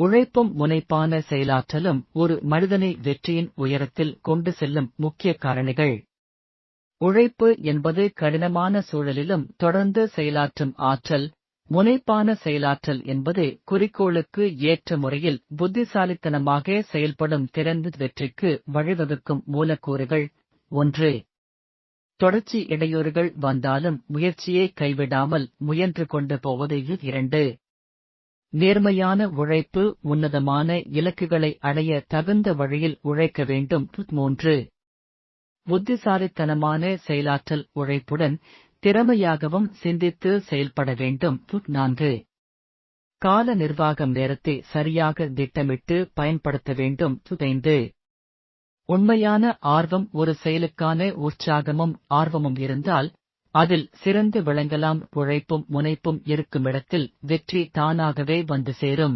உழைப்பும் முனைப்பான செயலாற்றலும் ஒரு மனிதனை வெற்றியின் உயரத்தில் கொண்டு செல்லும் முக்கிய காரணிகள். உழைப்பு என்பது கடினமான சூழலிலும் தொடர்ந்து செயலாற்றும் ஆற்றல், முனைப்பான செயலாற்றல் என்பது குறிக்கோளுக்கு ஏற்ற முறையில் புத்திசாலித்தனமாக செயல்படும் திறன். வெற்றிக்கு வழிவகுக்கும் மூலக்கூறுகள். 1. தொடர்ச்சி. இடையூறுகள் வந்தாலும் முயற்சியை கைவிடாமல் முயன்று கொண்டு போவது. 2. நேர்மையான உழைப்பு. உன்னதமான இலக்குகளை அடைய தகுந்த வழியில் உழைக்க வேண்டும். 3. புத்திசாலித்தனமான செயலாற்றல். உழைப்புடன் திறமையாகவும் சிந்தித்து செயல்பட வேண்டும். 4. கால நிர்வாகம். நேரத்தை சரியாக திட்டமிட்டு பயன்படுத்த வேண்டும். 5. உண்மையான ஆர்வம். ஒரு செயலுக்கான உற்சாகமும் ஆர்வமும் இருந்தால் அதில் சிறந்து விளங்கலாம். உழைப்பும் முனைப்பும் இருக்குமிடத்தில் வெற்றி தானாகவே வந்து சேரும்.